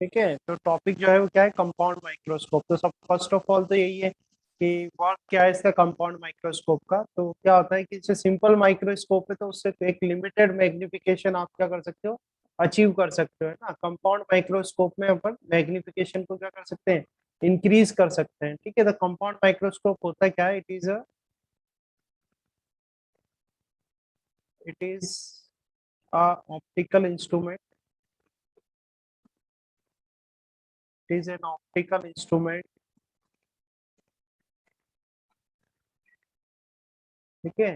ठीक है, तो टॉपिक जो है वो क्या है, कंपाउंड माइक्रोस्कोप। तो सब फर्स्ट ऑफ ऑल तो यही है कि वर्क क्या है इसका कंपाउंड माइक्रोस्कोप का। तो क्या होता है कि जैसे सिंपल माइक्रोस्कोप है तो उससे एक लिमिटेड मैग्निफिकेशन आप क्या कर सकते हो, अचीव कर सकते हो, है ना। कंपाउंड माइक्रोस्कोप में अपन मैग्निफिकेशन को क्या कर सकते हैं, इंक्रीज कर सकते हैं। ठीक है, तो कंपाउंड माइक्रोस्कोप होता है क्या है, it is a optical instrument, it is an optical instrument. ठीक है,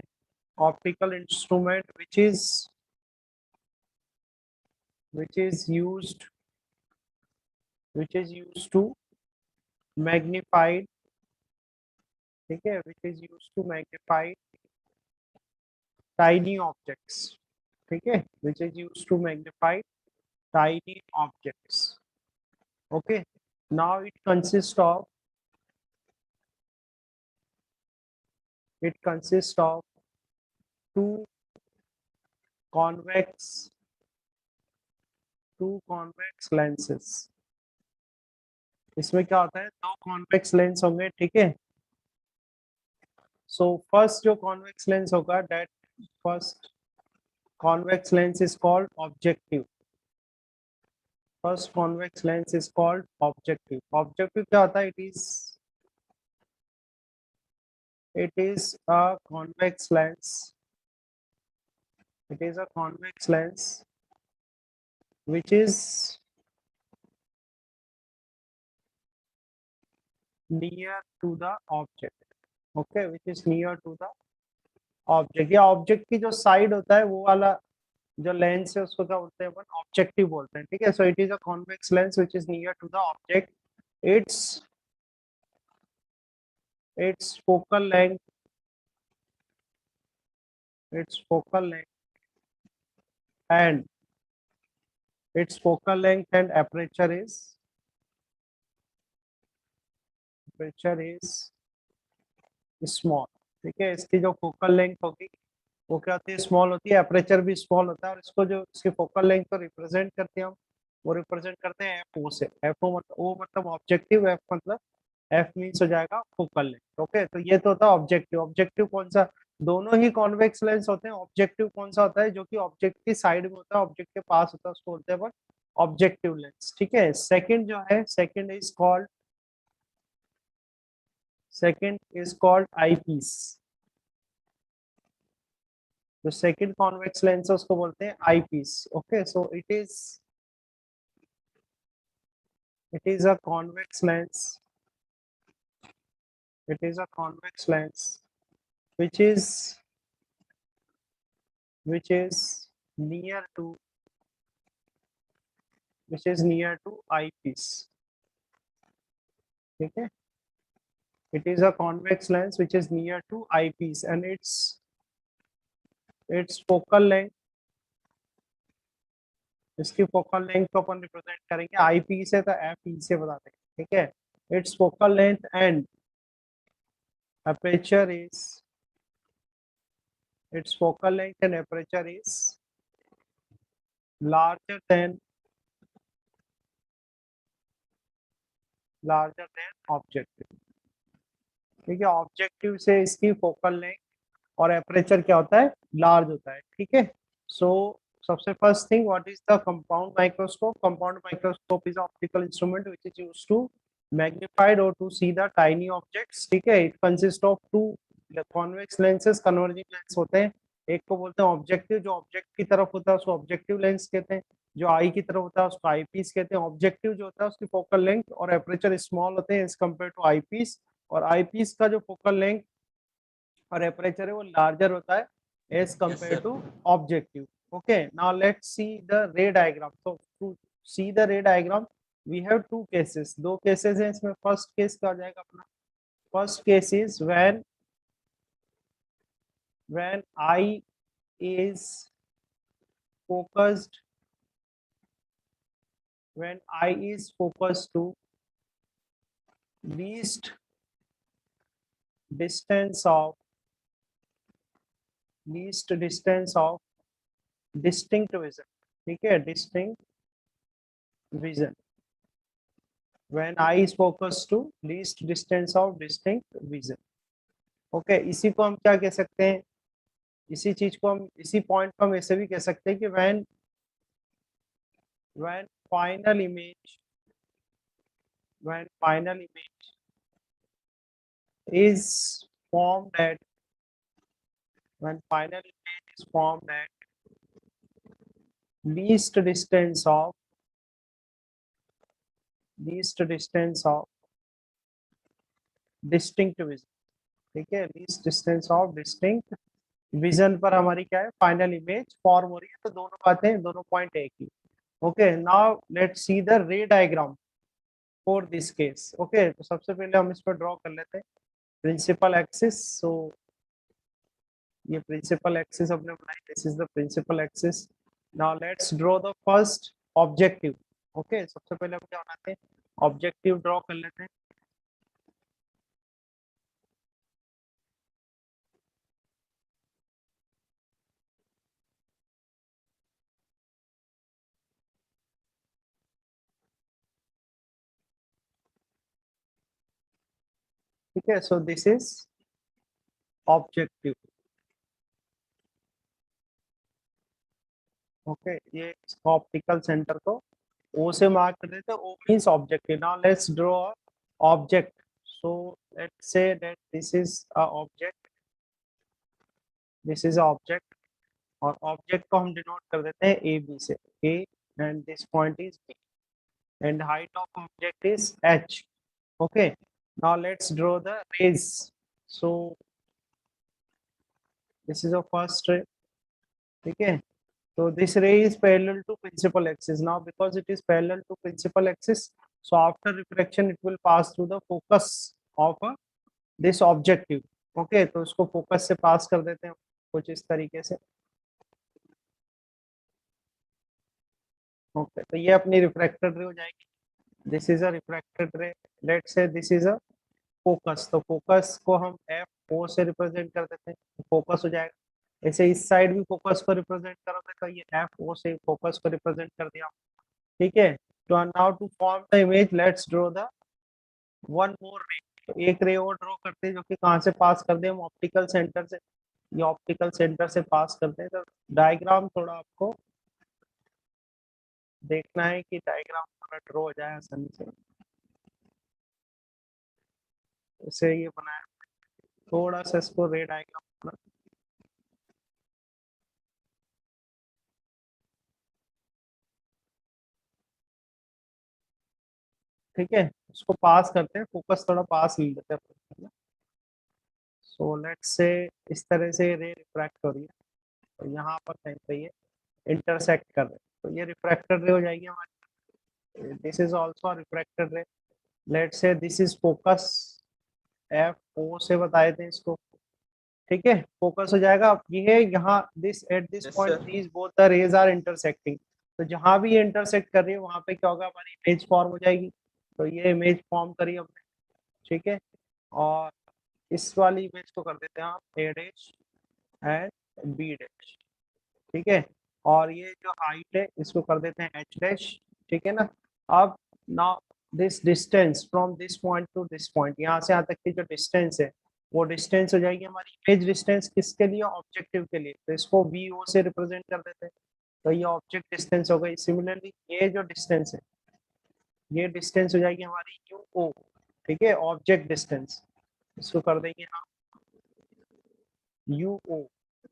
optical instrument which is used which is used to magnify, ठीक है, which is used to magnify tiny objects, ठीक है, which is used to magnify tiny objects. Okay, now it consists of two convex two convex lenses. इसमें क्या होता है, दो convex lens होंगे। ठीक है, सो फर्स्ट जो कॉन्वेक्स लेंस होगा, that first convex lens is called objective. First convex lens is called objective. Objective क्या होता है, it is a convex lens, it is a convex lens which is near to the object. Okay, which is near to the object, या object की जो side होता है वो वाला जो लेंस है उसको क्या बोलते हैं, अपन ऑब्जेक्टिव बोलते हैं। ठीक है, so it is a convex lens which is near to the object. It's its focal length its focal length and its focal length and aperture is small। ठीक है, इसकी जो फोकल लेंथ होगी वो क्या होती है, स्मॉल होती है, अपर्चर भी स्मॉल होता है। और इसको जो इसकी फोकल लेंथ को रिप्रेजेंट करते हैं हम, वो रिप्रेजेंट करते हैं एफ ओ से। एफ ओ मतलब ओ मतलब ऑब्जेक्टिव, एफ मतलब एफ मीन्स हो जाएगा फोकल लेंथ। ओके, तो ये तो होता है ऑब्जेक्टिव। ऑब्जेक्टिव कौन सा, दोनों ही कॉन्वेक्स लेंस होते हैं। ऑब्जेक्टिव कौन सा होता है, जो कि ऑब्जेक्ट की साइड में होता है, ऑब्जेक्ट के पास होता है, उसको बोलते हैं ऑब्जेक्टिव लेंस। ठीक है, सेकंड जो है, सेकंड इज कॉल्ड आईपीस। जो सेकंड कॉन्वेक्स लेंस है उसको बोलते हैं eyepiece. Okay, so it is a convex lens, it is a convex lens which is which is near to eyepiece। ठीक है, it is a convex lens which is near to eyepiece and its focal length, इसकी focal length को अपन represent करेंगे I P से, तो F E से बता देंगे। ठीक है, it's focal length and aperture is its focal length and aperture is larger than objective। ठीक है, ऑब्जेक्टिव से इसकी फोकल लेंथ और एपरेचर क्या होता है, लार्ज होता है। ठीक है, सो सबसे first thing, what is the compound microscope. Compound microscope is optical instrument which is used to magnified और to see the tiny objects. ठीक है, it consist of two convex lenses, converging lens होते हैं। एक को बोलते हैं ऑब्जेक्टिव, जो ऑब्जेक्ट की तरफ होता है उसको ऑब्जेक्टिव लेंस कहते हैं। जो आई की तरफ होता है उसको आई पीस कहते हैं। ऑब्जेक्टिव जो होता है उसकी फोकल लेंथ और एपरेचर स्मॉल होते हैं as compare to eyepiece. और आई पीस का जो फोकल लेंथ और एपरेचर है वो लार्जर होता है as compare to objective. Okay, now let's see the ray diagram. तो to see the ray diagram we have two cases, दो केसेस हैं इसमें। फर्स्ट केस क्या हो जाएगा अपना, first case is when eye is focused when eye is focused to least distance of distinct vision। ठीक है, distinct vision. when eye is focused to least distance of distinct vision. Okay इसी को हम क्या कह सकते हैं, इसी चीज को हम इसी पॉइंट को हम ऐसे भी कह सकते हैं कि when final image when final image is formed at when final image is formed at least distance of distinct vision. ठीक है, least distance of distinct vision पर हमारी क्या है, फाइनल इमेज फॉर्म हो रही है। तो दोनों बातें, दोनों पॉइंट एक ही। Okay now let's see the ray diagram for this case. Okay तो सबसे पहले हम इस पर ड्रॉ कर लेते हैं प्रिंसिपल एक्सिस। सो ये प्रिंसिपल एक्सिस हमने बनाई, this is the principal axis. Now let's draw the first objective. Okay सबसे पहले हम क्या बनाते हैं, ऑब्जेक्टिव ड्रॉ कर लेते हैं। ठीक है, so this is objective. Okay ये ऑप्टिकल सेंटर को ओ से मार्क कर देते हैं, O means objective. Now let's draw object. So let's say that this is a object, this is object. और ऑब्जेक्ट को हम डिनोट कर देते हैं ए बी से, A and this point is B and height of object is H. Okay now let's draw the rays. So this is a first ray. ठीक है, so this ray is parallel to principal axis. Now because it is parallel to principal axis, so after refraction it will pass through the focus of this objective. Okay तो इसको focus से pass कर देते हैं कुछ इस तरीके से। ओके तो ये अपनी रिफ्रैक्टेड रे हो जाएगी, this is a refracted ray. Let's say this is a focus, तो फोकस को हम एफ ओ से रिप्रेजेंट कर देते हैं, फोकस हो जाएगा। ऐसे इस साइड भी फोकस को रिप्रेजेंट करोगे तो ये एफ ओ से फोकस को रिप्रेजेंट कर दिया। ठीक है, तो now to form the image let's draw the one more ray. तो एक रे और ड्रॉ करते हैं जो कि कहाँ से पास कर दे, हम ऑप्टिकल सेंटर से, ये ऑप्टिकल सेंटर से पास करते हैं। तो डायग्राम थोड़ा आपको देखना है कि डायग्राम थोड़ा ड्रॉ हो जाए आसानी से। इसे ये बनाया थोड़ा सा, इसको रे डायग्राम, ठीक है उसको पास करते हैं, फोकस थोड़ा पास ले लेते हैं। सो लेट्स से इस तरह से रे रिफ्रैक्ट हो रही है, तो यहाँ पर कहीं पे ये इंटरसेक्ट कर रहे हैं, तो ये रिफ्रैक्टेड रे हो जाएगी हमारी। This is also refracted ray. Let's say this is focus, F O से बताए थे इसको। ठीक है फोकस हो जाएगा। अब ये यहाँ this at this yes point sir. These both the rays are intersecting, तो जहां भी ये इंटरसेक्ट कर रही है वहां पे क्या होगा, हमारी इमेज फॉर्म हो जाएगी। तो ये इमेज फॉर्म करी हमने। ठीक है, और इस वाली इमेज को कर देते हैं हम ए डैश एंड बी डैश। ठीक है, और ये जो हाइट है इसको कर देते हैं एच डैश। ठीक है ना, अब now this distance from this point two this point, यहाँ से यहाँ तक की जो डिस्टेंस है वो डिस्टेंस हो जाएगी हमारी इमेज डिस्टेंस, किसके लिए, ऑब्जेक्टिव के लिए। तो इसको वी ओ से रिप्रेजेंट कर देते हैं, तो ये ऑब्जेक्ट डिस्टेंस हो गई। सिमिलरली ये जो डिस्टेंस है, ये डिस्टेंस हो जाएगी हमारी यू ओ। ठीक है, ऑब्जेक्ट डिस्टेंस, इसको कर देंगे हम यू ओ,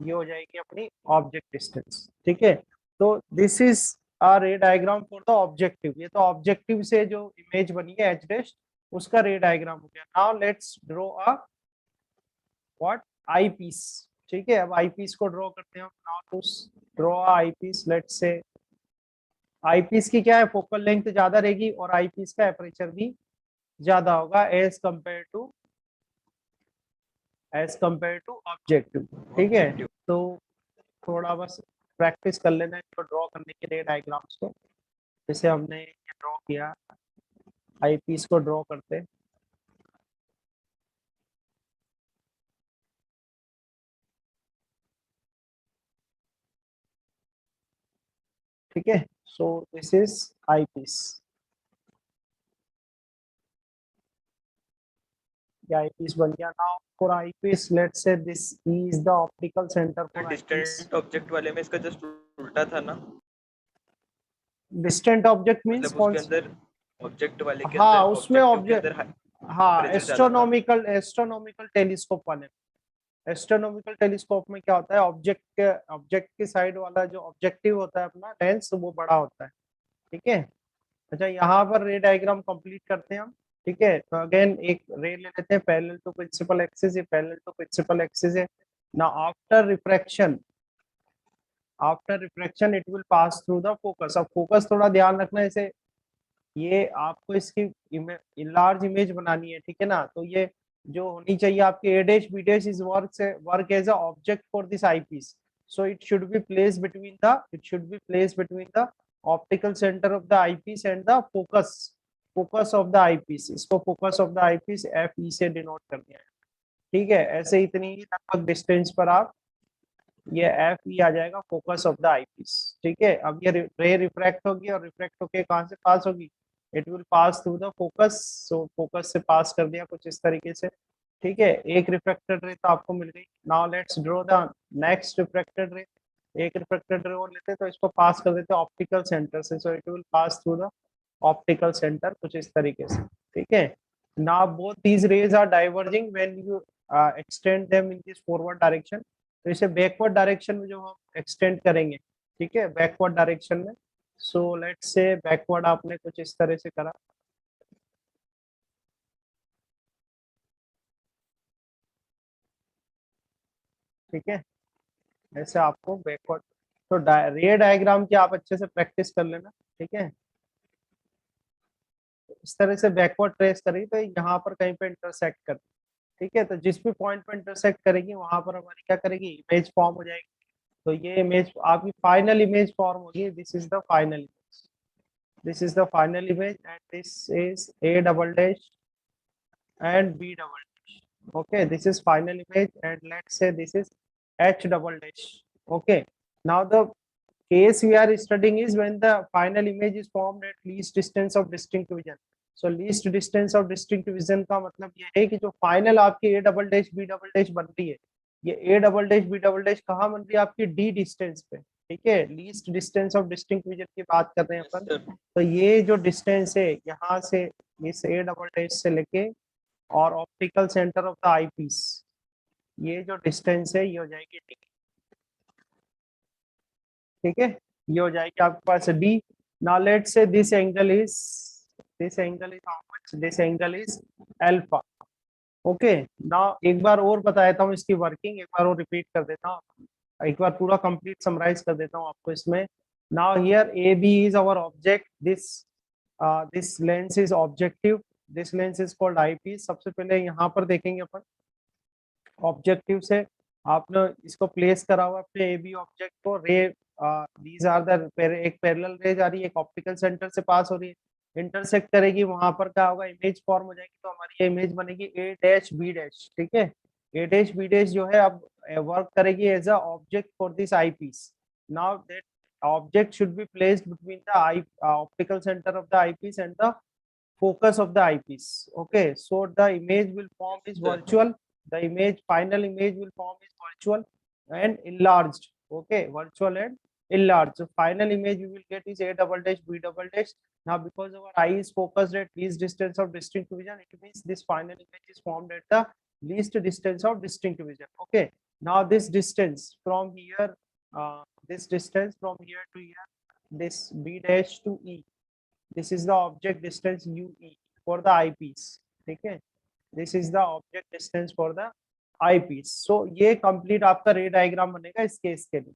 ये हो जाएगी अपनी ऑब्जेक्ट डिस्टेंस। ठीक है, तो दिस इज अ रे डायग्राम फॉर द ऑब्जेक्टिव। ये तो ऑब्जेक्टिव से जो इमेज बनी है एच डैश, उसका रे डायग्राम हो गया। Now let's draw a what, eyepiece. ठीक है, अब आई पीस को ड्रॉ करते हैं हम। Now to draw a eyepiece, let's say I piece की क्या है, फोकल लेंथ ज्यादा रहेगी और आई पीस का एपरेचर भी ज्यादा होगा एज कंपेयर टू ऑब्जेक्टिव। ठीक है, ऑब्जेक्टिव। तो थोड़ा बस प्रैक्टिस कर लेना है इसको ड्रॉ करने के लिए डायग्राम्स को, जैसे हमने ये ड्रॉ किया, आई पीस को ड्रॉ करते हैं। ठीक है, so this is eyepiece. ये eyepiece बन गया. Now for eyepiece, let's say this is the optical center for eyepiece. Distant object वाले में इसका जस्ट उल्टा था ना, Distant object means मतलब कौन उसके सा? अंदर ऑब्जेक्ट वाले के हाँ अंदर उसमें ऑब्जेक्टिव के ऑब्जेक्ट, अंदर हाँ टेम्परेचर ज्यादा था। एस्ट्रोनॉमिकल टेलीस्कोप वाले. एस्ट्रोनॉमिकल टेलीस्कोप में क्या होता है, ऑब्जेक्ट के साइड वाला जो ऑब्जेक्टिव होता है अपना लेंस, वो बड़ा होता है. ठीक है. अच्छा, यहाँ पर रे डायग्राम कंप्लीट करते हैं हम. ठीक है. तो अगेन एक रे ले लेते हैं पैरेलल टू प्रिंसिपल एक्सिस. ये पैरेलल टू प्रिंसिपल एक्सिस है ना. After refraction it will pass through the focus. अब फोकस थोड़ा ध्यान रखना है, इसे ये आपको इसकी लार्ज इमेज बनानी है. ठीक है ना. तो ये जो होनी चाहिए आपके A dash B dash is work as a object for this eyepiece. So it should be place between the optical centre of the eyepiece and the focus of the eyepiece. इसको focus of the eyepiece F E से denote कर दिया है. ठीक है. ऐसे इतनी ही लगभग डिस्टेंस पर आप ये एफ ई आ जाएगा, फोकस ऑफ द आईपीस. ठीक है. अब ये रे रिफ्रैक्ट होगी और रिफ्रैक्ट होके कहाँ से पास होगी, it will pass through the focus. So focus से पास कर दिया कुछ इस तरीके से. ठीक है. एक रिफ्रैक्टेड रे तो आपको मिल गई. Now let's draw the next refracted रे. एक रिफ्रैक्टेड रे और लेते तो इसको पास कर देते ऑप्टिकल सेंटर से. So it will pass through the optical centre कुछ इस तरीके से. ठीक है. Now both these rays are diverging when you extend them in this forward direction. तो इसे बैकवर्ड डायरेक्शन में जो हम एक्सटेंड करेंगे. ठीक है. बैकवर्ड डायरेक्शन में. सो लेट्स से बैकवर्ड आपने कुछ इस तरह से करा. ठीक है. ऐसे आपको बैकवर्ड, तो रे डायग्राम की आप अच्छे से प्रैक्टिस कर लेना. ठीक है. इस तरह से बैकवर्ड ट्रेस करेगी तो यहाँ पर कहीं पे इंटरसेक्ट कर. ठीक है. तो जिस भी पॉइंट पे इंटरसेक्ट करेगी वहां पर हमारी क्या करेगी, इमेज फॉर्म हो जाएगी. तो ये इमेज आपकी फाइनल इमेज फॉर्म होगी. This is the final image. This is the final image and this is A double dash and B double dash. Okay, this is final image and let's say this is H double dash. Okay, now the case we are studying is when the final image is formed at least distance of distinct vision. So least distance of distinct vision का मतलब ये है कि जो final आपकी A double dash B double dash बन रही है, ये A double dash B double dash कहाँ बन रही है, आपकी D डिस्टेंस पे. ठीक है. Least distance of distinct vision की बात कर रहे हैं अपन. तो ये जो डिस्टेंस है यहाँ से इस ए डबल डैश से लेके और optical centre of the eyepiece, ये जो डिस्टेंस है ये हो जाएगी डी. ठीक है. ये हो जाएगी आपके पास D. Now let's say this angle is how much, this angle is alpha. Okay. Now एक बार और बता देता हूँ इसकी वर्किंग, एक बार और रिपीट कर देता हूँ, एक बार पूरा कंप्लीट समराइज कर देता हूँ आपको इसमें. Now here A B is our object. This lens is objective. This lens is called eyepiece. सबसे पहले यहाँ पर देखेंगे अपन ऑब्जेक्टिव से आपने इसको प्लेस करा हुआ अपने ए बी ऑब्जेक्ट को. रे दीज आर द एक पैरेलल रे जा रही है, एक ऑप्टिकल सेंटर से पास हो रही है, इंटरसेक्ट करेगी, वहां पर क्या होगा, इमेज फॉर्म हो जाएगी. तो हमारी ये इमेज बनेगी ए डैश बी डैश. ठीक है. ए डैश बी डैश जो है अब वर्क करेगी as a object for this eyepiece. Now that object should be placed between the optical center of the eyepiece and the focus of the eyepiece. Okay, so the image will form is virtual. The final image will form is virtual and enlarged. Okay, virtual and enlarged. So final image you will get is A double dash B double dash. Now because our eye is focused at least distance of distinct vision, it means this final image is formed at the least distance of distinct vision. Okay, now this distance from here, this distance from here to here, this B dash to E, this is the object distance UE for the eyepiece. ठीक है. This is the object distance for the eyepiece. So ये complete आपका रे diagram बनेगा इस case के लिए.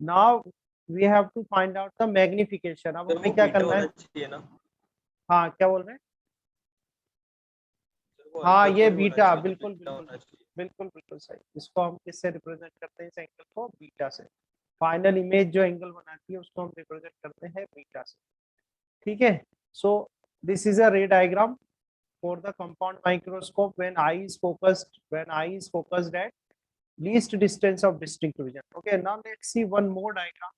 Now we have to find out the magnification. अब हमें क्या करना है ना? हाँ क्या बोल रहे हैं. हाँ ये बीटा, बिल्कुल बिल्कुल बिल्कुल बिल्कुल सही. इसको हम किससे रिप्रेजेंट करते हैं, इस एंगल को बीटा से. फाइनल इमेज जो एंगल बनाती है उसको हम रिप्रेजेंट करते हैं बीटा से. ठीक है. सो दिस इज अ रे diagram for the compound microscope when eye is focused at least distance of distinct vision. Okay, now let's see one more diagram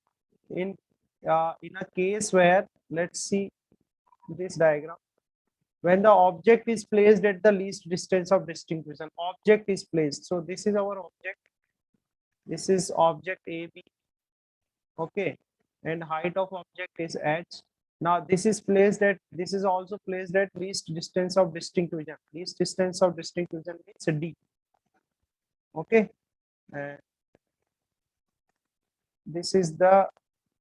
in a case where, let's see this diagram. when the object is placed at the least distance of distinct vision. Object is placed, so this is our object, this is object AB, okay, and height of object is h. Now this is placed at, this is also placed at least distance of distinct vision. Least distance of distinct vision means d, okay. This is the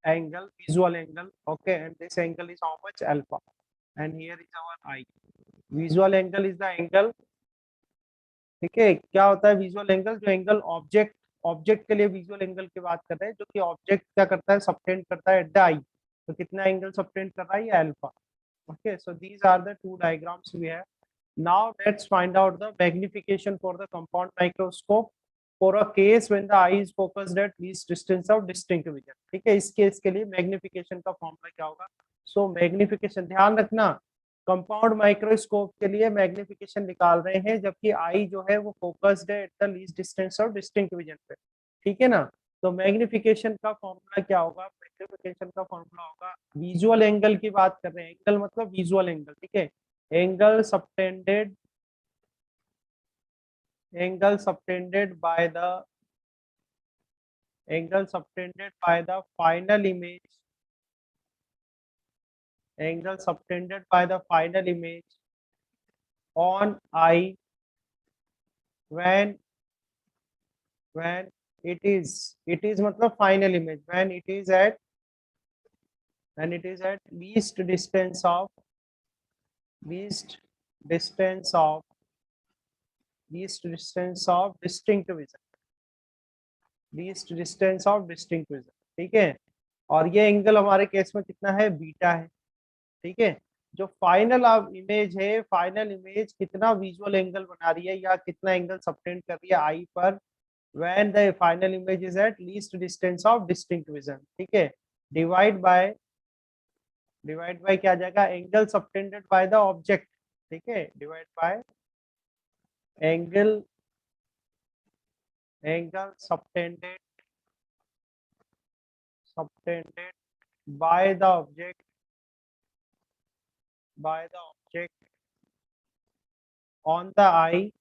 angle, visual angle, okay, and this angle is how much, alpha, and here is our I. Visual angle is the angle, ठीक है। क्या होता है visual angle? जो angle object, object के लिए visual angle की बात कर रहे हैं, जो कि ऑब्जेक्ट क्या करता है, सबटेंड करता है एट द आई। तो कितना एंगल सबटेंड कर रहा है, ये alpha, okay. So these are the two diagrams we have. Now let's find out the magnification for the compound microscope for a case when the eye is focused at least distance of distinct vision, ठीक है। इस case के लिए magnification का formula क्या होगा? सो magnification, ध्यान रखना, कंपाउंड माइक्रोस्कोप के लिए मैग्निफिकेशन निकाल रहे हैं, जबकि आई जो है वो फोकस्ड है eight the least distance of distinct vision पे, ठीक है ना। तो मैग्निफिकेशन का फॉर्मूला क्या होगा? मैग्निफिकेशन का फॉर्मूला होगा, विजुअल एंगल की बात कर रहे हैं, एंगल मतलब विजुअल एंगल, ठीक है। Angle subtended, angle subtended by the, angle subtended by the final image, angle subtended by the final image on eye when it is मतलब final image, when it is at least distance of distinct vision, least distance of distinct vision, ठीक है। और ये angle हमारे case में कितना है, beta है, ठीक है। जो फाइनल इमेज है, फाइनल इमेज कितना विजुअल एंगल बना रही है या कितना एंगल सबटेंड कर रही है आई पर, when the final image is eight least distance of distinct vision, ठीक है। डिवाइड बाय क्या आ जाएगा, angle subtended by the object, ठीक है, divide by angle subtended by the object on the eye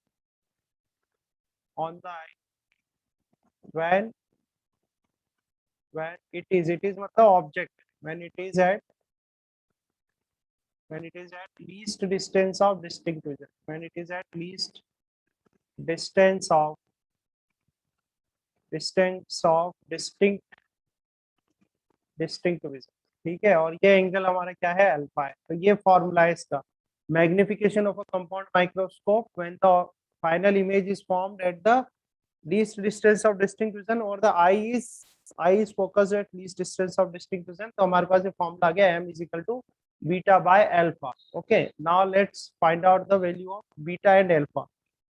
when it is मतलब object when it is at least distance of distinct vision, when it is at least distance of distinct vision, ठीक है। और ये angle हमारा क्या है, alpha है। तो ये फॉर्मूला है इसका, magnification of a compound microscope when the final image is formed at the least distance of distinct vision or the eye is focused at least distance of distinct vision। तो हमारे पास ये formula आ गया, m is equal to beta by alpha, okay। now let's find out the value of beta and alpha,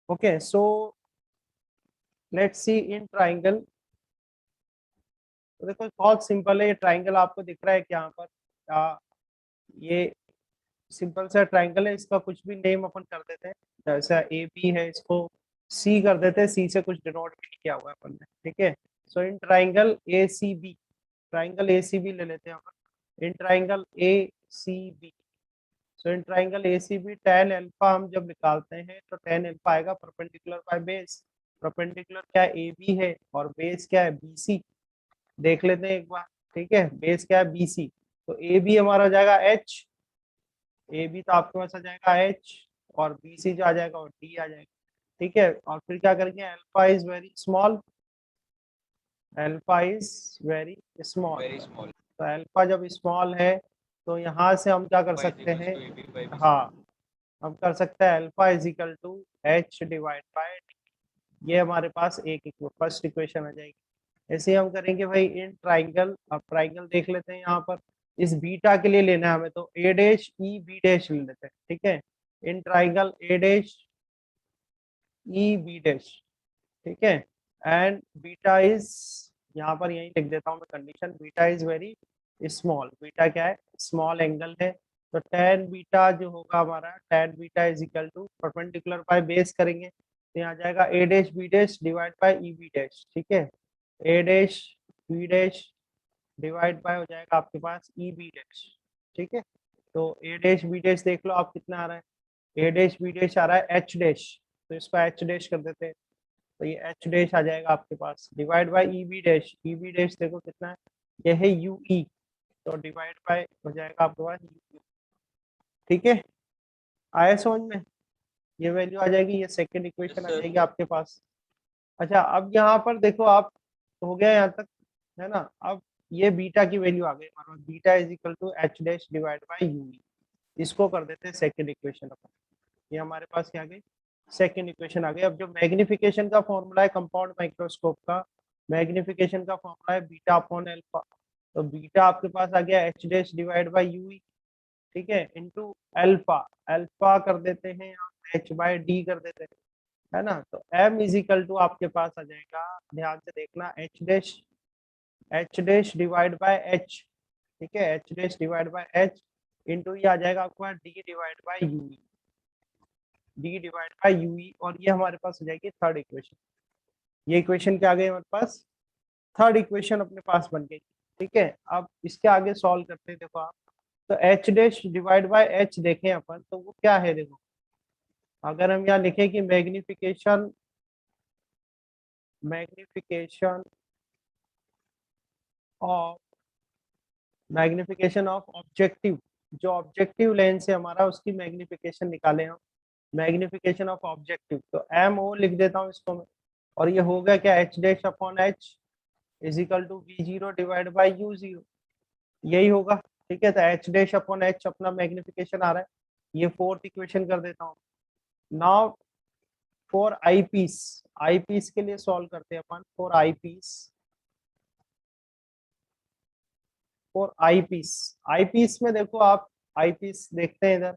okay। so let's see in triangle, तो देखो बहुत simple है, ये triangle आपको दिख रहा है कि यहाँ पर ये सिंपल सा ट्राइंगल है, इसका कुछ भी नेम अपन कर देते हैं, जैसा ए बी है इसको सी कर देते हैं, सी से कुछ डिनोट भी नहीं किया हुआ है अपन ने, ठीक है। So in triangle A C B, triangle A C B ले लेते हैं अपन, in triangle A C B, so in triangle A C B tan alpha हम जब निकालते हैं तो tan अल्फा आएगा परपेंडिकुलर बाय बेस, परपेंडिकुलर क्या ए बी है और बेस क्या है बी सी, देख लेते हैं एक बार, ठीक है। बेस क्या है बी सी, तो ए बी हमारा हो जाएगा एच, ए बी तो आपके पास आ जाएगा एच, और बी सी जो आ जाएगा और डी आ जाएगा, ठीक है। और फिर क्या करेंगे, alpha is very small, alpha is very small, तो अल्फा जब स्मॉल है तो यहाँ से हम क्या कर सकते हैं, हाँ हम कर सकते हैं alpha is equal to H divide by, ये हमारे पास एक फर्स्ट इक्वेशन आ जाएगी। ऐसे हम करेंगे भाई इन ट्राइंगल, अब ट्राइंगल देख लेते हैं यहाँ पर, इस बीटा के लिए लेना है हमें, तो A dash E B dash ले लेते हैं, ठीक है। In triangle A dash E B dash, ठीक है। एंड बीटा इज, यहाँ पर यही लिख देता हूँ मैं condition, beta is very small, beta क्या है, स्मॉल एंगल है। तो tan बीटा जो होगा हमारा, tan beta is equal to perpendicular by base करेंगे, तो यहाँ जाएगा A dash B dash divide by E B dash, ठीक है। A dash B dash divide by हो जाएगा आपके पास ई बी डैश, ठीक है। तो ए डैश बी डैश देख लो आप कितना आ रहा है, ए डैश बी डैश आ रहा है एच डैश, तो इसको एच डैश कर देते हैं, तो ये एच डैश आ जाएगा आपके पास, divide by E B dash देखो कितना है, ये है यू ई, तो डिवाइड बाय हो जाएगा आपके पास यू। ठीक है, आया समझ में, ये वैल्यू आ जाएगी, ये सेकंड इक्वेशन आ सर। जाएगी आपके पास। अच्छा अब यहाँ पर देखो आप, हो गया यहाँ तक, है ना। अब ये बीटा की वैल्यू आ गई हमारे पास, beta is equal to H dash divide by U, इसको कर देते हैं सेकंड इक्वेशन अपन। ये हमारे पास क्या आ गई, सेकंड इक्वेशन आ गई। अब जो मैग्निफिकेशन का फॉर्मूला है कंपाउंड माइक्रोस्कोप का, मैग्निफिकेशन का फॉर्मूला है बीटा अपॉन अल्फा, तो बीटा आपके पास आ गया H dash divide by you, ठीक है, इनटू अल्फा, अल्फा कर देते हैं यहाँ एच बाय डी कर देते हैं, है ना। तो m इज इक्वल टू आपके पास आ जाएगा, ध्यान से देखना, H dash divide by H, ठीक है, H dash divide by H into ये आ जाएगा आपका D divide by you, D divide by you, और ये हमारे पास हो जाएगी थर्ड इक्वेशन। ये इक्वेशन क्या आ गई हमारे पास, थर्ड इक्वेशन अपने पास बन गई। ठीक है, अब इसके आगे सॉल्व करते हैं, देखो आप, तो H dash divide by H देखें अपन, तो वो क्या है, देखो अगर हम यहाँ लिखें कि magnification of magnification of objective, जो ऑब्जेक्टिव लेंस है हमारा उसकी मैग्निफिकेशन निकाले हम, मैग्निफिकेशन ऑफ ऑब्जेक्टिव, तो एम ओ लिख देता हूँ इसको मैं, और ये हो गया क्या, H dash upon H is equal to V zero divide by U zero, यही होगा। ठीक है, तो एच डैश अपॉन एच अपना मैग्निफिकेशन आ रहा है, ये फोर्थ इक्वेशन कर देता हूँ। नाउ फॉर आई पीस के लिए सॉल्व करते हैं अपन, फॉर आई पीस में देखो आप, आई पीस देखते हैं इधर,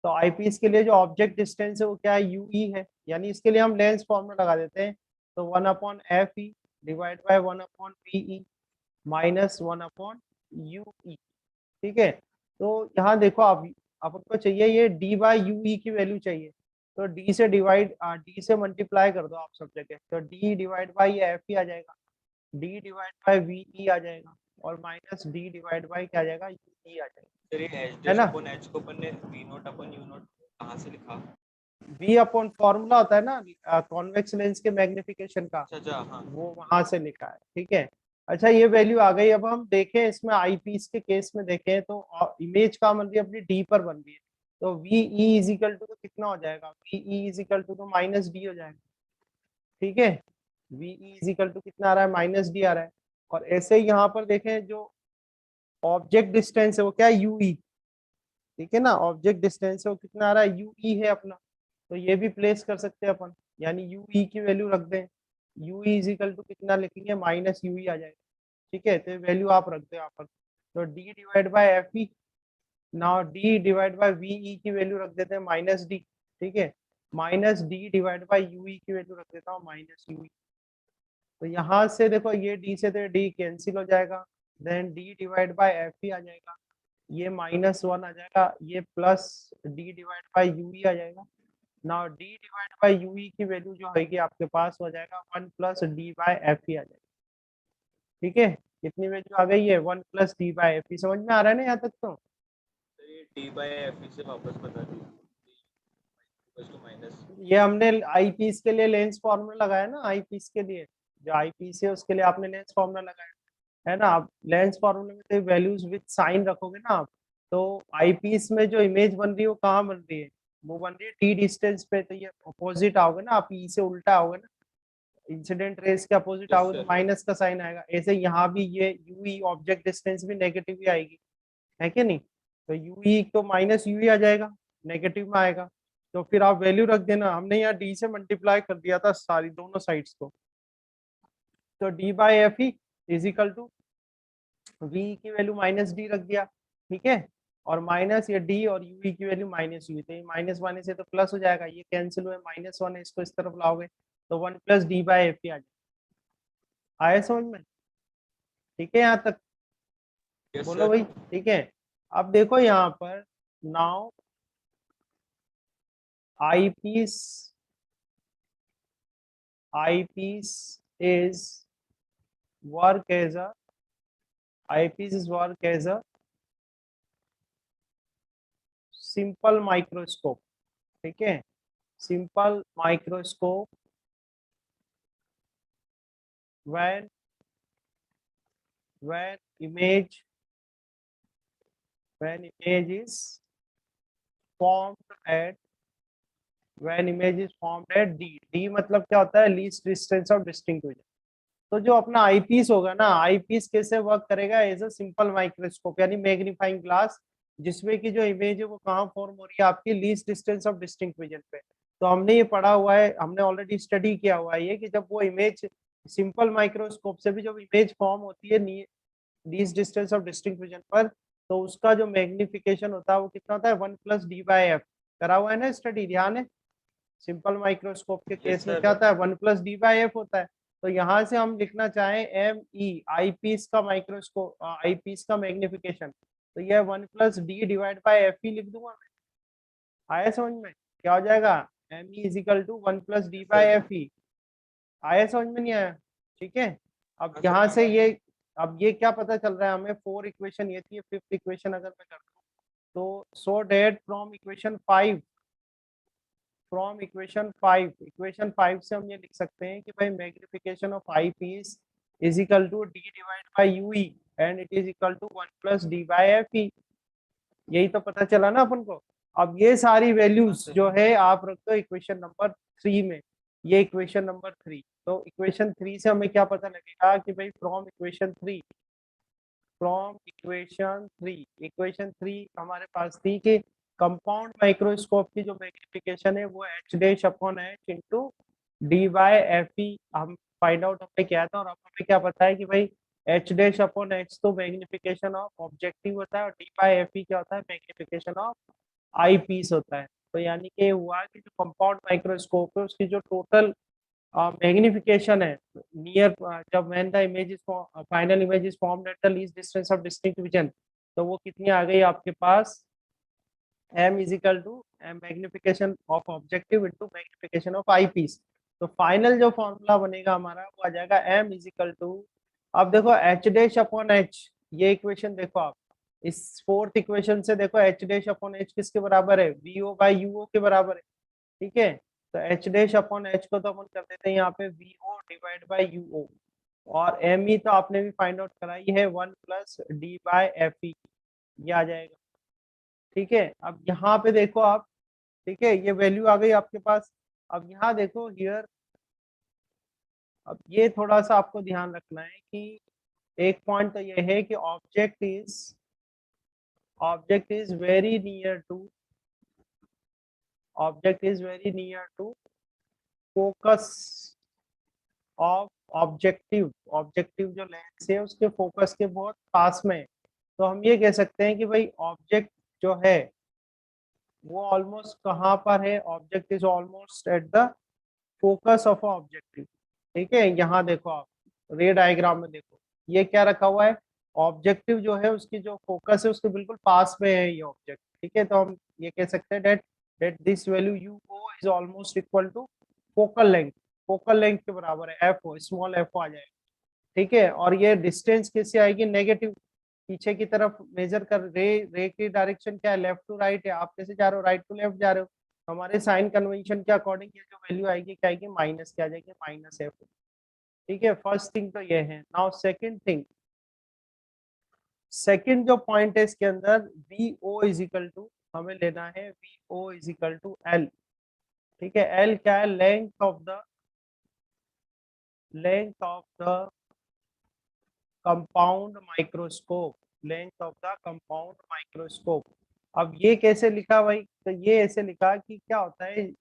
तो आई पीस के लिए जो ऑब्जेक्ट डिस्टेंस है वो क्या है, यू ई है, यानी इसके लिए हम लेंस फॉर्मूला लगा देते हैं, तो 1/f E divide by 1/p minus 1/u ई। ठीक है, तो यहाँ देखो आप, आपको चाहिए ये d बाई यू ई की वैल्यू चाहिए, तो d से मल्टीप्लाई कर दो आप सब जगह, तो d डिवाइड बाई एफ ही आ जाएगा, d divide by V E आ जाएगा, और माइनस d डिवाइड बाई क्या आ जाएगा, यू ई आ जाएगा, सर ये एच है डैश ना। अपॉन एच को अपन ने वी नॉट अपन यू नॉट कहाँ से लिखा? v अपॉन फॉर्मूला होता है ना कॉन्वेक्स लेंस के मैग्निफिकेशन का, अच्छा अच्छा, हाँ। वो वहां से लिखा है। ठीक है, अच्छा ये वैल्यू आ गई। अब हम देखें इसमें आई पीस के केस में देखें, तो इमेज कहाँ बन रही है, अपनी डी पर बन रही है, तो V E is equal to कितना हो जाएगा, V E is equal to minus D हो जाएगा। ठीक है, V E is equal to कितना आ रहा है, माइनस डी आ रहा है, और ऐसे ही यहाँ पर देखें जो ऑब्जेक्ट डिस्टेंस है वो क्या है, यू ई, ठीक है ना, ऑब्जेक्ट डिस्टेंस है वो कितना आ रहा है, यू ई है अपना, तो ये भी प्लेस कर सकते हैं अपन, यानी यू ई की वैल्यू रख दें, U E is equal to कितना लिखेंगे, माइनस यू ई आ जाएगा। ठीक है, तो वैल्यू आप रख दो यहाँ पर, तो D divide by F E, now D divide by V ई की वैल्यू रख देते हैं माइनस डी। ठीक है, minus D divide by U E की वैल्यू रख देता हूँ माइनस यू ई, तो यहाँ से देखो ये डी से तो डी कैंसिल हो जाएगा, then D divide by F E आ जाएगा, ये -1 आ जाएगा, ये plus D divide by U E आ जाएगा। Now D divide by U E की वैल्यू जो होगी आपके पास हो जाएगा 1 plus D by F E आ जाएगा। ठीक है, कितनी वैल्यू आ गई है, 1 plus D by F E, समझ में आ रहा है ना यहाँ तक तो। सर ये डी बाई एफ से वापस बता दीजिए, माइनस। ये हमने आई पीस के लिए लेंस फॉर्मूला लगाया ना, आई पीस के लिए जो आई पीस है उसके लिए आपने लेंस फॉर्मूला लगाया है ना। आप लेंस फॉर्मूले में तो वैल्यूज विद साइन रखोगे ना आप, तो आई पीस में जो इमेज बन रही है वो कहाँ बन रही है, वो बन रही है टी डिस्टेंस पे, तो ये अपोजिट आओगे ना आप, ई से उल्टा आओगे ना, इंसिडेंट रेस के अपोजिट यस आओगे तो सर। माइनस का साइन आएगा, ऐसे यहाँ भी ये यूई ऑब्जेक्ट डिस्टेंस भी नेगेटिव ही आएगी, है कि नहीं, तो यूई तो माइनस यूई आ जाएगा, नेगेटिव में आएगा, तो फिर आप वैल्यू रख देना, हमने यहाँ डी से मल्टीप्लाई कर दिया था सारी दोनों साइड्स को, तो D by F E is equal to V की वैल्यू माइनस डी रख दिया। ठीक है, और माइनस ये डी और यू की वैल्यू माइनस यू, तो ये माइनस माइनस से तो प्लस हो जाएगा, ये कैंसिल हुए, -1 है, इसको इस तरफ लाओगे तो 1 plus D by F E आ जाएगा। आया समझ में, ठीक है यहाँ तक, यस बोलो सर। भाई। ठीक है, अब देखो यहाँ पर, now eyepiece is work as a eyepiece is work as a simple microscope, ठीक है, simple microscope when when image when image is formed at when image is formed at d मतलब क्या होता है, लीस्ट डिस्टेंस ऑफ डिस्टिंक्विजन। तो जो अपना eyepiece होगा ना, आईपीस कैसे वर्क करेगा, एज अ सिंपल माइक्रोस्कोप यानी मैग्नीफाइंग ग्लास, जिसमें की जो इमेज है वो कहाँ फॉर्म हो रही है, आपकी लीस्ट डिस्टेंस ऑफ डिस्टिंक्विजन पे। तो हमने ये पढ़ा हुआ है, हमने ऑलरेडी स्टडी किया हुआ है ये, कि जब वो इमेज सिंपल माइक्रोस्कोप से भी जब इमेज फॉर्म होती है लीस्ट डिस्टेंस ऑफ डिस्टिंक्विजन पर, तो उसका जो मैग्निफिकेशन होता है वो कितना होता है, 1+d/f। करा हुआ है ना स्टडी, ध्यान है। सिंपल माइक्रोस्कोप के केस में क्या होता है, 1+d/f होता है। तो यहाँ से हम लिखना चाहें ME आईपीस का माइक्रोस्कोप, आईपीस का मैग्निफिकेशन, तो यह 1+d/f ही लिख दूंगा मैं। आया समझ में, क्या हो जाएगा, ME = 1+d/f ही। आया समझ में, नहीं आया? ठीक है, अब यहाँ से ये, अब ये क्या पता चल रहा है हमें, 4 इक्वेशन ये थी, 5th इक्वेशन अगर मैं करता हूँ, तो so that from equation 5 equation 5 से हम ये लिख सकते हैं कि भाई magnification of eyepiece is equal to d/UE and it is equal to 1+d/f। यही तो पता चला ना अपन को। अब ये सारी वैल्यूज जो है आप रख दो इक्वेशन नंबर 3 में, ये इक्वेशन नंबर 3। तो इक्वेशन 3 से हमें क्या पता लगेगा कि भाई इक्वेशन 3 हमारे पास थी कि कंपाउंड माइक्रोस्कोप की जो मैग्निफिकेशन है वो h'/h इंटू d/fe हम फाइंड आउट हमने किया था। और अब हमें क्या पता है कि भाई h'/h तो मैग्निफिकेशन ऑफ ऑब्जेक्टिव होता है, और d/fe क्या होता है, मैग्निफिकेशन ऑफ आई पीस होता है। तो यानी कि हुआ कि जो कंपाउंड माइक्रोस्कोप है उसकी जो टोटल मैग्निफिकेशन है नियर, जब when the image is final image is formed at the least distance of distinct vision, तो वो कितनी आ गई आपके पास, m magnification of objective into magnification of eyepiece. तो फाइनल जो फॉर्मूला बनेगा हमारा वो आ जाएगा m अब देखो h'/h, ये इक्वेशन देखो आप, इस 4th इक्वेशन से देखो h'/h किसके बराबर है, VO/UO के बराबर है। ठीक है, तो h'/h को तो अपन कर देते हैं यहाँ पे VO/UO, और ME तो आपने भी फाइंड आउट कराई है 1+d/fe, ये आ जाएगा। ठीक है, अब यहाँ पे देखो आप, ठीक है, ये वैल्यू आ गई आपके पास। अब यहाँ देखो हियर, अब ये थोड़ा सा आपको ध्यान रखना है कि एक पॉइंट तो ये है कि object is very near to focus of objective जो लेंस है उसके फोकस के बहुत पास में है। तो हम ये कह सकते हैं कि भाई ऑब्जेक्ट जो है वो ऑलमोस्ट कहाँ पर है, object is almost at the focus of objective. ठीक है, यहाँ देखो आप रे डायग्राम में देखो, ये क्या रखा हुआ है, ऑब्जेक्टिव जो है उसकी जो फोकस है उसके बिल्कुल पास में है ये ऑब्जेक्ट। ठीक है, तो हम ये कह सकते हैं that this value UO is almost equal to focal length के बराबर है, FO स्मॉल FO आ जाएगा। ठीक है, और ये डिस्टेंस कैसे आएगी, नेगेटिव, पीछे की तरफ मेजर कर, रे की डायरेक्शन क्या है, लेफ्ट टू राइट है, आप कैसे जा रहे हो, राइट टू लेफ्ट जा रहे हो। हमारे साइन कन्वेंशन के अकॉर्डिंग ये जो वैल्यू आएगी क्या आएगी, माइनस, क्या आ जाएगी, -f। ठीक है, फर्स्ट थिंग तो ये है। नाउ सेकंड जो पॉइंट है इसके अंदर, VO इज इक्वल टू, हमें लेना है VO is equal to L। ठीक है, L क्या है, length of the compound microscope. अब ये कैसे लिखा भाई, तो ये ऐसे लिखा कि क्या होता है,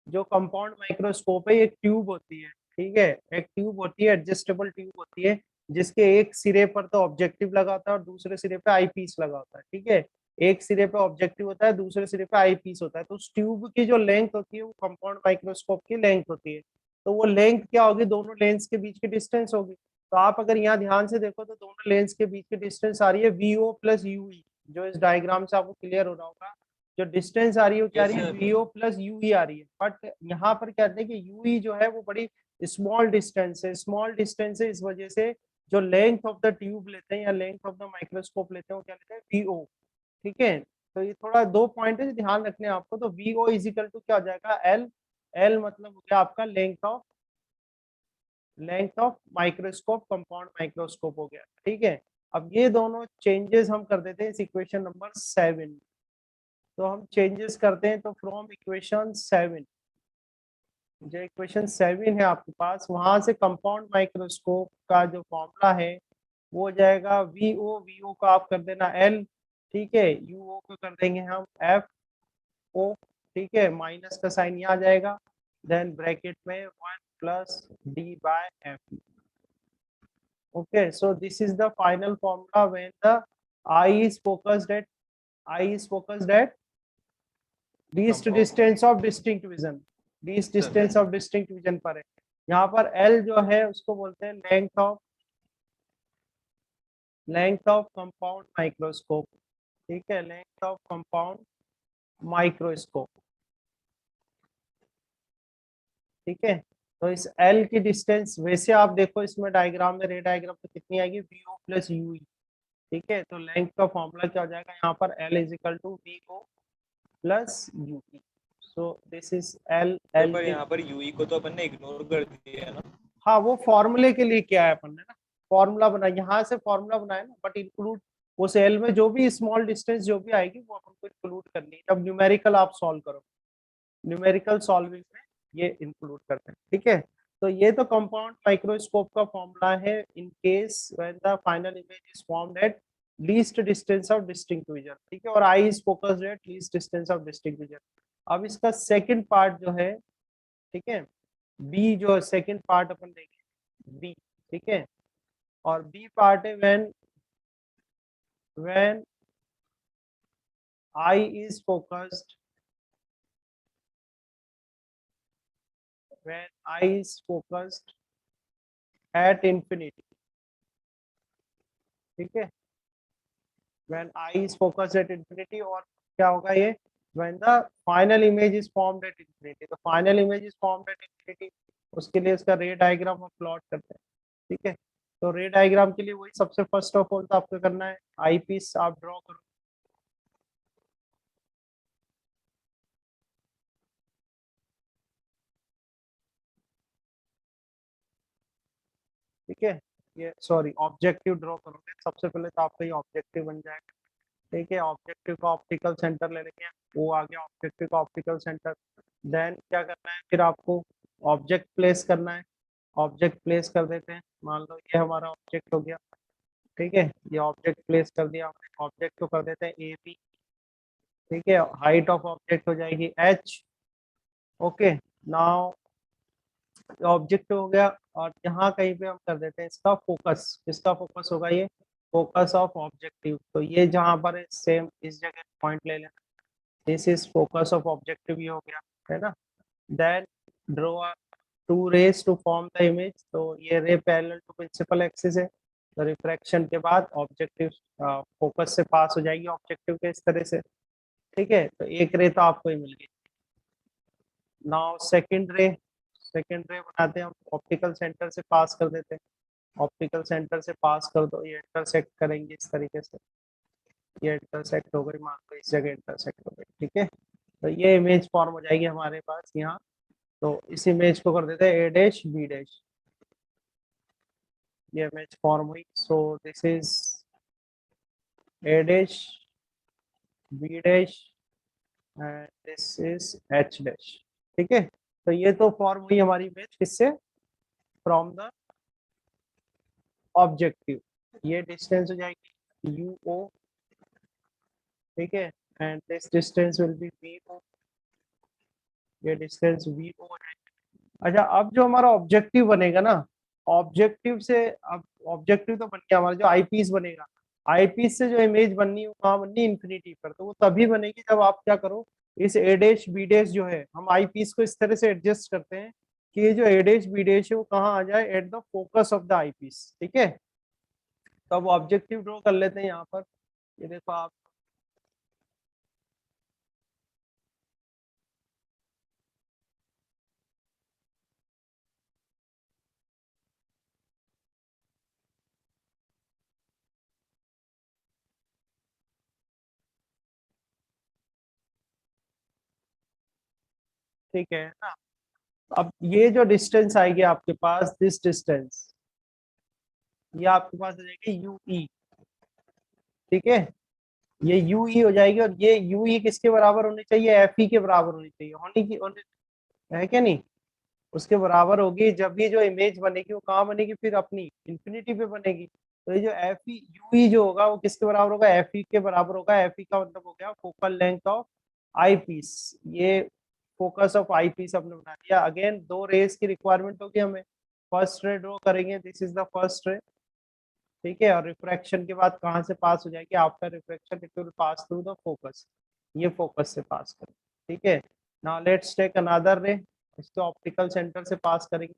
जो कंपाउंड माइक्रोस्कोप है एक ट्यूब होती है। ठीक है, एक ट्यूब होती है, एडजस्टेबल ट्यूब होती है, जिसके एक सिरे पर तो ऑब्जेक्टिव लगा होता है और दूसरे सिरे पे आई पीस लगा होता है। ठीक है, एक सिरे पे ऑब्जेक्टिव होता है, दूसरे सिरे पे आई पीस होता है। तो उस ट्यूब की जो लेंथ होती है वो कंपाउंड माइक्रोस्कोप की लेंथ होती है। तो वो लेंथ क्या होगी, दोनों लेंस के बीच की डिस्टेंस होगी। तो आप अगर यहाँ ध्यान से देखो तो दोनों लेंस के बीच की डिस्टेंस आ रही है VO + UE, जो इस डायग्राम से आपको क्लियर हो रहा होगा। जो डिस्टेंस आ रही है वो क्या आ रही है, VO + UE आ रही है। बट यहाँ पर कहते हैं कि UE जो है वो बड़ी स्मॉल डिस्टेंस है, इस वजह से जो लेंथ ऑफ द ट्यूब लेते हैं या लेंथ ऑफ द माइक्रोस्कोप लेते हैं वो क्या लेते हैं, VO। ठीक है, तो ये थोड़ा दो पॉइंट है जो ध्यान रखने हैं आपको। तो वीओ इज इक्वल टू क्या हो जाएगा, एल। एल मतलब हो गया आपका length of microscope, compound microscope हो गया, ठीक है। अब ये दोनों चेंजेस हम कर देते हैं इस इक्वेशन नंबर 7। तो हम चेंजेस करते हैं, तो फ्रॉम इक्वेशन 7, जो इक्वेशन 7 है आपके पास, वहां से कंपाउंड माइक्रोस्कोप का जो फॉर्मूला है वो हो जाएगा वीओ। वीओ का आप कर देना एल, ठीक है। यूओ को कर देंगे हम एफ ओ, ठीक है। माइनस का साइन यहाँ आ जाएगा, देन ब्रैकेट में 1 plus D by F. Okay, so this is the final formula when the eye is focused at least Compound. distance of distinct vision, least Sir, distance of distinct vision पर है। यहाँ पर L जो है उसको बोलते हैं लेंथ ऑफ कंपाउंड माइक्रोस्कोप, ठीक है। लेंथ ऑफ कंपाउंड माइक्रोस्कोप, ठीक है। तो इस L की डिस्टेंस, वैसे आप देखो इसमें डायग्राम में, रे डायग्राम में कितनी आएगी, VO प्लस UE, ठीक है। तो लेंथ का फॉर्मूला क्या हो जाएगा यहाँ पर, L is equal to VO plus UE। So this is L। Sir L पर के, यहाँ पर यूई को तो अपन ने इग्नोर कर दिया है ना। हाँ वो फॉर्मूले के लिए क्या है अपन ने ना, फॉर्मूला बनाया, यहाँ से फॉर्मूला बनाया ना, बट इंक्लूड उस L में जो भी स्मॉल डिस्टेंस जो भी आएगी वो अपन को इंक्लूड करनी है जब न्यूमेरिकल आप सॉल्व करो। न्यूमेरिकल सॉल्विंग में ये इंक्लूड करते हैं, ठीक है। तो ये तो कंपाउंड माइक्रोस्कोप का फॉर्मूला है in case when the final image is formed at least distance of distinct vision, ठीक है। और eye is focused at least distance of distinct vision. अब इसका सेकंड पार्ट जो है, ठीक है, बी जो सेकंड पार्ट अपन देखें, बी, ठीक है। और बी पार्ट है when I is focused, when I is focused eight infinity, ठीक है। when I is focused at infinity, और क्या होगा ये, when the final image is formed at infinity। तो final image is formed at infinity, उसके लिए उसका रे डायग्राम हम प्लॉट करते हैं, ठीक है। तो रे डायग्राम के लिए वही सबसे फर्स्ट ऑफ ऑल तो आपको करना है, आई पीस आप ड्रॉ करो, ठीक है। ये सॉरी ऑब्जेक्टिव ड्रॉ करोगे सबसे पहले, तो आपका ये ऑब्जेक्टिव बन जाएगा, ठीक है। ऑब्जेक्टिव का ऑप्टिकल सेंटर ले लेंगे, वो आ गया ऑब्जेक्टिव का ऑप्टिकल सेंटर। देन क्या करना है, फिर आपको ऑब्जेक्ट प्लेस करना है। ऑब्जेक्ट प्लेस कर देते हैं, मान लो ये हमारा ऑब्जेक्ट हो गया, ठीक है। ये ऑब्जेक्ट प्लेस कर दिया हमने, ऑब्जेक्ट को कर देते हैं ए बी, ठीक है। हाइट ऑफ ऑब्जेक्ट हो जाएगी h। ओके, नाउ ऑब्जेक्ट हो गया, और यहाँ कहीं पे हम कर देते हैं इसका फोकस। इसका फोकस होगा ये फोकस ऑफ ऑब्जेक्टिव, तो ये जहाँ पर है सेम इस जगह पॉइंट ले लेना, this is focus of objective, ये हो गया, है ना। Then draw two rays to form the image, तो ये ray parallel to principal axis है, तो रिफ्रैक्शन के बाद ऑब्जेक्टिव फोकस से पास हो जाएगी ऑब्जेक्टिव के, इस तरह से, ठीक है। तो एक रे तो आपको ही मिल गई। नाउ सेकंड रे बनाते हैं हम, ऑप्टिकल सेंटर से पास कर देते हैं। ऑप्टिकल सेंटर से पास कर दो, ये इंटरसेक्ट करेंगे इस तरीके से, ये इंटरसेक्ट हो गई, मान लो इस जगह इंटरसेक्ट हो गई, ठीक है। तो ये इमेज फॉर्म हो जाएगी हमारे पास यहाँ। तो इस इमेज को कर देते हैं ए डैश बी डैश, ये इमेज फॉर्म हुई। So this is A dash B dash and this is H dash, ठीक है। तो ये तो फॉर्म हुई हमारी इमेज किससे, फ्रॉम द ऑब्जेक्टिव। ये डिस्टेंस हो जाएगी यू ओ, ठीक है। And this distance will be V O, ये डिस्टेंस वी ओ है। अच्छा, अब जो हमारा ऑब्जेक्टिव बनेगा ना, ऑब्जेक्टिव से, अब ऑब्जेक्टिव तो बन गया हमारा, जो आईपीस बनेगा, आईपीस से जो इमेज बननी है वहां बननी इन्फिनिटी पर, तो वो तभी बनेगी जब आप क्या करो, इस ए डैश बी डैश जो है, हम आईपीस को इस तरह से एडजस्ट करते हैं कि ये जो ए डैश बी डैश है वो कहाँ आ जाए, at the focus of the eyepiece, ठीक है। तो अब ऑब्जेक्टिव ड्रॉ कर लेते हैं यहाँ पर, ये देखो आप, ठीक है ना। अब ये जो डिस्टेंस आएगी आपके पास, दिस डिस्टेंस, ये आपके पास आ जाएगी यू ई, ठीक है, ये यू ई हो जाएगी, और ये यू ई किसके बराबर होनी चाहिए, एफ ई के बराबर होनी चाहिए, है क्या नहीं, उसके बराबर होगी। जब ये जो इमेज बनेगी वो कहाँ बनेगी, फिर अपनी इन्फिनिटी पे बनेगी। तो ये जो एफ ई यू ई जो होगा वो किसके बराबर होगा, एफ ई के बराबर होगा। एफ ई का मतलब हो गया focal length of eyepiece, ये फोकस ऑफ आई पीस हमने बना दिया। अगेन दो रेज की रिक्वायरमेंट होगी हमें, फर्स्ट रे ड्रॉ करेंगे, this is the first ray, ठीक है, और रिफ्रैक्शन के बाद कहाँ से पास हो जाएगी, after refraction it will pass through the focus, ये फोकस से पास करें, ठीक है। नाउ लेट्स टेक अनदर रे, इसको ऑप्टिकल सेंटर से पास करेंगे,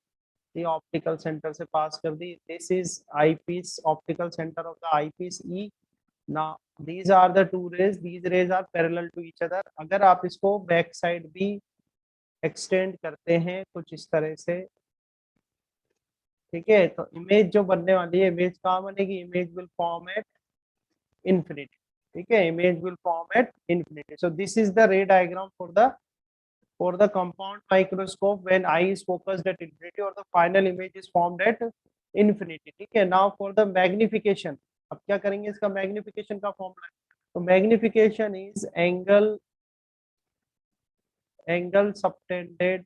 ये ऑप्टिकल सेंटर से पास कर दी, this is eyepiece, optical centre of the eyepiece E. Now these are the two rays, these rays are parallel to each other। अगर आप इसको बैक साइड भी एक्सटेंड करते हैं कुछ इस तरह से, ठीक है, तो इमेज जो बनने वाली है, इमेज कहाँ बनेगी, image will form at infinity, ठीक है, image will form at infinity। So this is the ray diagram for the compound microscope when eye is focused at infinity or the final image is formed at infinity, ठीक है। now for the magnification, अब क्या करेंगे, इसका magnification का formula, तो magnification is angle subtended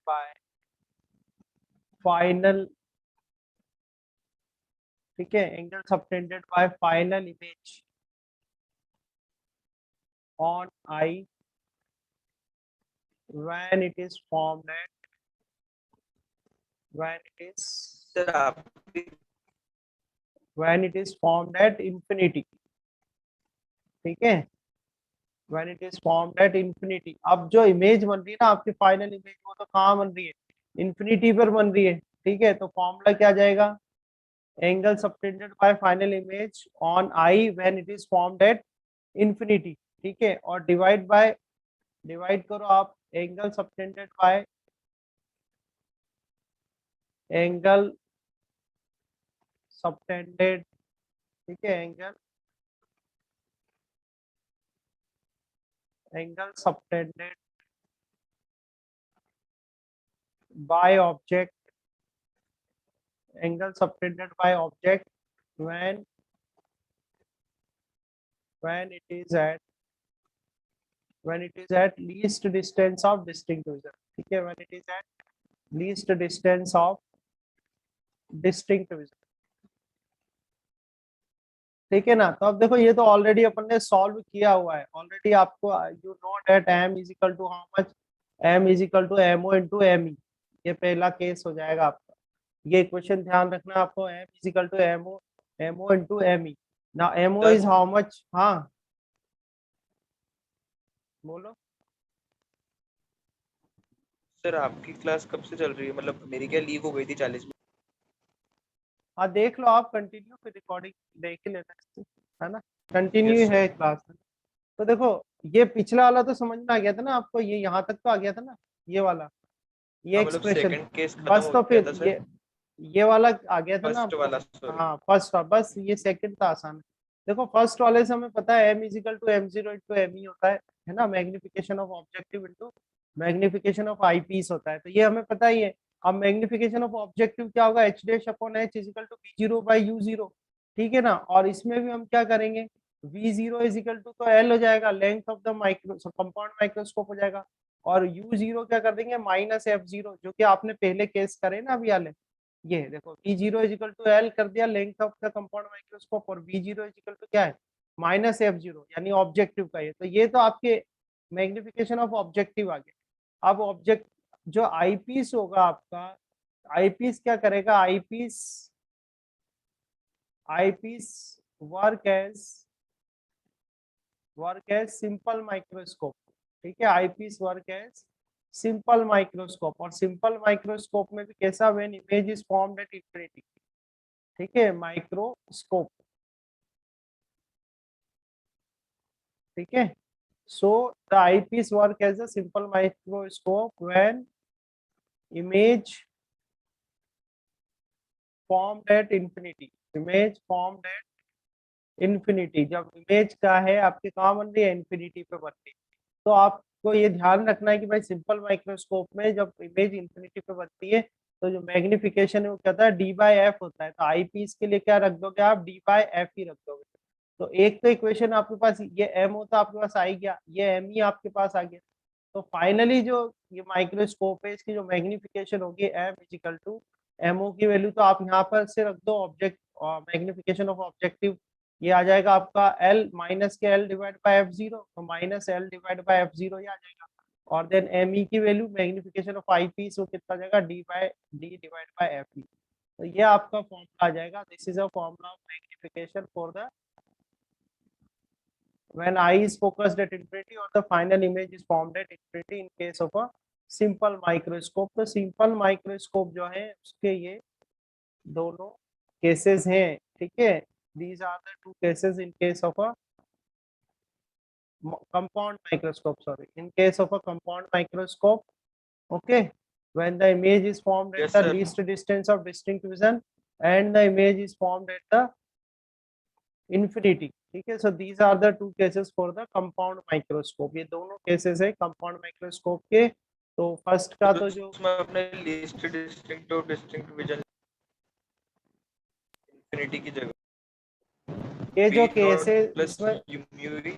bye final, ठीक है, angle subtended bye final image on eye when it is formed at when it is sir आपकी when it is formed at infinity, ठीक है, when it is formed at infinity। अब जो image बन रही है ना आपकी फाइनल इमेज, वो तो कहाँ बन रही है, इन्फिनिटी पर बन रही है, ठीक है। तो फॉर्मूला क्या जाएगा, angle subtended bye final image on I when it is formed at infinity, ठीक है, और डिवाइड करो आप angle subtended bye angle subtended, ठीक है, angle subtended by object, angle subtended by object when when it is at least distance of distinct vision, ठीक है, when it is at least distance of distinct vision, ठीक है ना। तो अब देखो ये तो ऑलरेडी अपन ने सॉल्व किया हुआ है ऑलरेडी, आपको you know that m is equal to how much, m is equal to mo into M E, ये पहला केस हो जाएगा आपका। ये इक्वेशन ध्यान रखना आपको, m is equal to mo into M E. ना mo इज हाउ मच, हाँ बोलो। सर आपकी क्लास कब से चल रही है, मतलब मेरी क्या लीव हो गई थी 40 मिनट। हाँ देख लो आप, कंटिन्यू, फिर रिकॉर्डिंग देख ही लेना, है ना, कंटिन्यू यस है सर। क्लास में। तो देखो ये पिछला वाला तो समझ में आ गया था ना आपको, ये यहाँ तक तो आ गया था ना, ये वाला, ये हाँ मतलब एक्सप्रेशन, सेकंड केस खत्म बस हो तो गया फिर था सर। ये वाला आ गया था ना फर्स्ट आपको। वाला सॉरी। हाँ फर्स्ट, बस ये सेकंड था आसान है। देखो फर्स्ट वाले से हमें पता है m is equal to M zero into M E होता है ना, magnification of objective into magnification of eyepiece होता है, तो ये हमें पता ही है। अब मैग्निफिकेशन ऑफ ऑब्जेक्टिव क्या होगा, H dash upon H is equal to B zero by U zero, ठीक है ना। और इसमें भी हम क्या करेंगे, वी जीरो इजिकल टू तो एल हो जाएगा, length of the micro compound microscope हो जाएगा, और यू जीरो क्या कर देंगे, माइनस एफ जीरो, जो कि आपने पहले केस करे ना अभी वाले, ये देखो V zero is equal to L कर दिया, length of the compound microscope, और वी जीरो इजिकल टू क्या है, माइनस एफ जीरो, यानी ऑब्जेक्टिव का ये, तो ये तो आपके मैग्निफिकेशन ऑफ ऑब्जेक्टिव आ गया। अब ऑब्जेक्ट जो आई पीस होगा आपका, आई पीस क्या करेगा, eyepiece work as simple microscope, ठीक है, eyepiece work as simple microscope, और सिंपल माइक्रोस्कोप में भी कैसा, when image is formed at infinity, ठीक है, माइक्रोस्कोप, ठीक है। So the eyepiece work as a simple microscope when image formed at infinity, image formed at infinity. जब image क्या है आपकी कहाँ बन रही है, इन्फिनिटी पे बन रही है। तो आपको ये ध्यान रखना है कि भाई सिंपल माइक्रोस्कोप में जब इमेज इन्फिनिटी पे बनती है तो जो मैग्निफिकेशन है वो क्या होता है, डी बाई एफ होता है। तो आई पीस के लिए क्या रख दोगे आप, डी बाई एफ ही रख दोगे। तो एक तो इक्वेशन आपके पास ये एम होता आपके पास आ ही गया, ये एम ही आपके पास आ गया। तो फाइनली जो ये माइक्रोस्कोप है इसकी जो मैग्निफिकेशन होगी एम इजिकल टू एमओ की वैल्यू तो आप यहाँ पर से रख दो, ऑब्जेक्ट मैग्निफिकेशन ऑफ ऑब्जेक्टिव ये आ जाएगा आपका एल माइनस के L divide by F zero, तो minus L divide by F zero ही आ जाएगा। और देन एम ई की value magnification of eyepiece वो कितना आ जाएगा, D by D divide by F E. तो ये आपका फॉर्मूला आ जाएगा, this is a formula of magnification for the when eye is focused at infinity or the final image is formed at infinity in case of a simple microscope। तो simple microscope जो है उसके ये दोनों cases हैं, ठीक है। these are the two cases in case of a compound microscope, sorry, in case of a compound microscope, okay, when the image is formed at Yes, the sir. least distance of distinct vision and the image is formed at the infinity, ठीक है। So these are the two cases for the compound microscope, ये दोनों cases है compound microscope के। तो first का तो जो उसमें अपने लीस्ट डिस्टिंक्ट और डिस्टिंक्ट विजन इन्फिनिटी की जगह ये जो v केस नॉट है प्लस इसमें, म्यू v।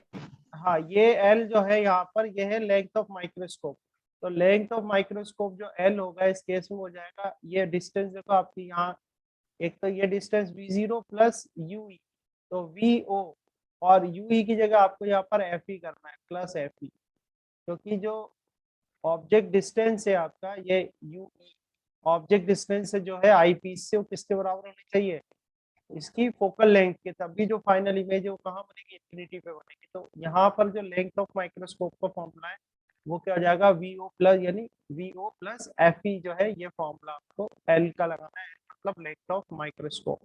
हाँ ये एल जो है यहाँ पर ये है लेंथ ऑफ माइक्रोस्कोप। तो लेंथ ऑफ माइक्रोस्कोप जो एल होगा इस केस में हो जाएगा, ये डिस्टेंस देखो आपकी यहाँ, एक तो ये distance we zero plus you ई, तो वी ओ और यू ई की जगह आपको यहाँ पर एफ ई करना है प्लस एफ ई, क्योंकि जो ऑब्जेक्ट डिस्टेंस है आपका ये यू ई, ऑब्जेक्ट डिस्टेंस है जो है आई पीस से वो किसके बराबर होनी चाहिए, इसकी फोकल लेंथ के, तभी जो फाइनल इमेज है वो कहाँ बनेगी, इंफिनिटी पे बनेगी। तो यहाँ पर जो लेंथ ऑफ माइक्रोस्कोप का फॉर्मूला है वो क्या हो जाएगा, वी ओ प्लस यानी V O plus F E जो है ये फॉर्मूला आपको एल का लगाना है, मतलब लेंथ ऑफ माइक्रोस्कोप।